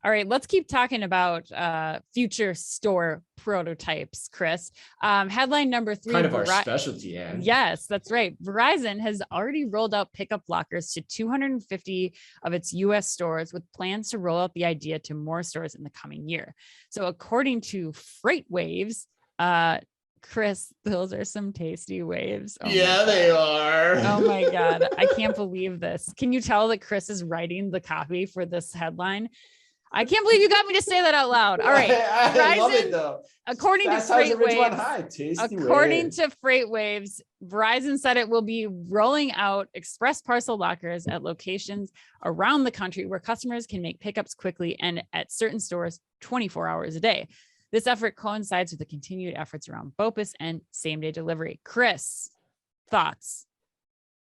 All right, let's keep talking about future store prototypes, Chris. Headline number 3. Kind of our specialty, Ann. Yes, that's right. Verizon has already rolled out pickup lockers to 250 of its U.S. stores, with plans to roll out the idea to more stores in the coming year. So according to Freight Waves, Chris, those are some tasty waves. Oh yeah, they are. Oh my God. I can't believe this. Can you tell that Chris is writing the copy for this headline? I can't believe you got me to say that out loud. All right. I love it though. According to Freight Waves, Verizon said it will be rolling out express parcel lockers at locations around the country where customers can make pickups quickly and at certain stores 24 hours a day. This effort coincides with the continued efforts around BOPUS and same-day delivery. Chris, thoughts?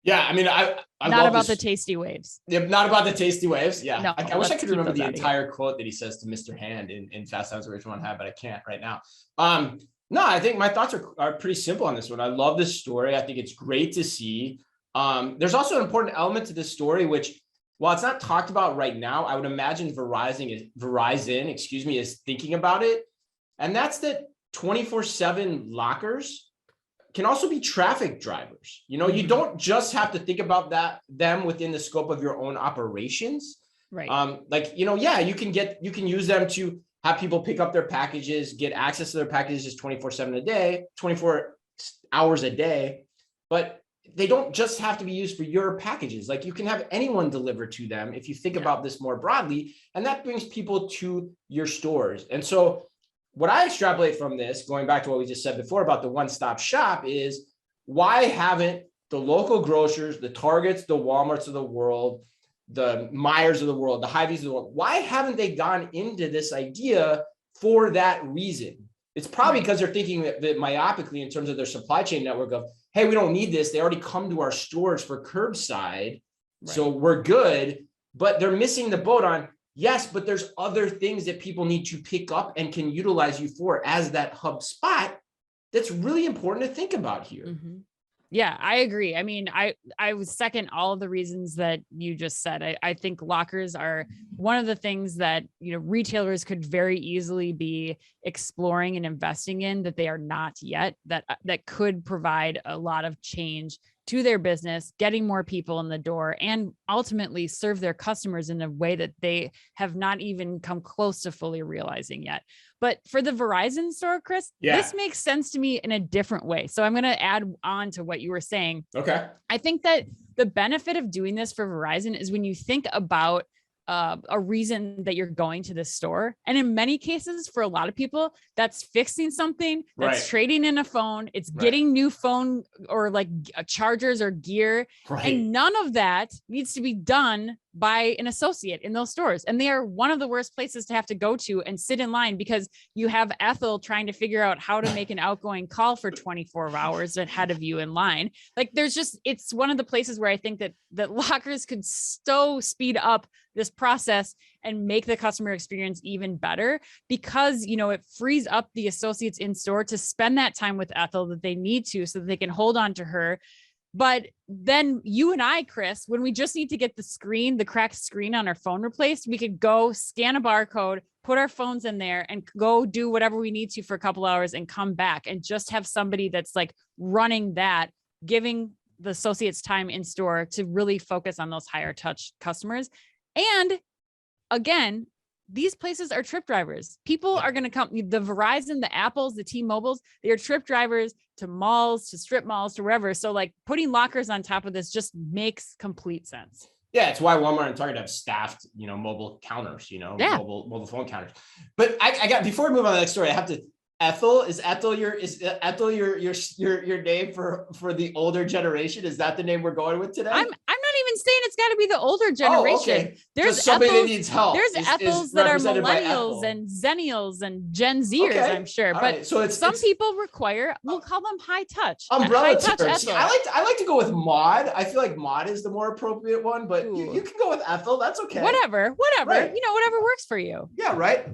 Yeah, I mean, I not about the tasty waves. Yeah, not about the tasty waves. Yeah, no, I wish I could remember the entire quote that he says to Mr. Hand in Fast Times at Ridgemont High, but I can't right now. No, I think my thoughts are pretty simple on this one. I love this story. I think it's great to see. There's also an important element to this story, which, while it's not talked about right now, I would imagine Verizon is thinking about it. And that's that 24/7 lockers can also be traffic drivers. You know, you don't just have to think about them within the scope of your own operations. Right. Like, you know, yeah, you can use them to have people pick up their packages, get access to their packages 24/7 a day, 24 hours a day. But they don't just have to be used for your packages. Like, you can have anyone deliver to them if you think about this more broadly, and that brings people to your stores. And so what I extrapolate from this, going back to what we just said before about the one-stop shop, is why haven't the local grocers, the Targets, the Walmarts of the world, the Myers of the world, the Hy-Vees of the world, why haven't they gone into this idea for that reason? It's probably because they're thinking that myopically in terms of their supply chain network of, hey, we don't need this. They already come to our stores for curbside, so we're good. But they're missing the boat on, yes, but there's other things that people need to pick up and can utilize you for as that hub spot. That's really important to think about here. Mm-hmm. Yeah, I agree. I mean, I would second all of the reasons that you just said. I think lockers are one of the things that, you know, retailers could very easily be exploring and investing in that they are not yet, that could provide a lot of change to their business, getting more people in the door, and ultimately serve their customers in a way that they have not even come close to fully realizing yet. But for the Verizon store, Chris, this makes sense to me in a different way. So I'm going to add on to what you were saying. Okay. I think that the benefit of doing this for Verizon is when you think about a reason that you're going to this store. And in many cases, for a lot of people, that's fixing something, that's trading in a phone, it's getting new phone or like chargers or gear. And none of that needs to be done by an associate in those stores. And they are one of the worst places to have to go to and sit in line because you have Ethel trying to figure out how to make an outgoing call for 24 hours ahead of you in line. Like, there's just, it's one of the places where I think that lockers could so speed up this process and make the customer experience even better, because, you know, it frees up the associates in store to spend that time with Ethel that they need to, so that they can hold on to her. But then you and I, Chris, when we just need to get the cracked screen on our phone replaced, we could go scan a barcode, put our phones in there and go do whatever we need to for a couple hours and come back and just have somebody that's like running that, giving the associates time in store to really focus on those higher touch customers. And again, these places are trip drivers. People are going to come, the Verizon, the Apples, the T-Mobiles, they are trip drivers to malls, to strip malls, to wherever. So like putting lockers on top of this just makes complete sense. Yeah, it's why Walmart and Target have staffed, you know, mobile counters, you know, mobile phone counters. But I got, before we move on to the next story, I have to, is Ethel your name for the older generation? Is that the name we're going with today? I'm not even saying it's got to be the older generation. Oh, okay. There's somebody that needs help. There's Ethels that are millennials and Zennials and Gen Zers, I'm sure. But right. So some people require, we'll call them high touch. Umbrella terms. I like to go with Maud. I feel like Maud is the more appropriate one, but you can go with Ethel. That's okay. Whatever. Right. You know, whatever works for you. Yeah, right.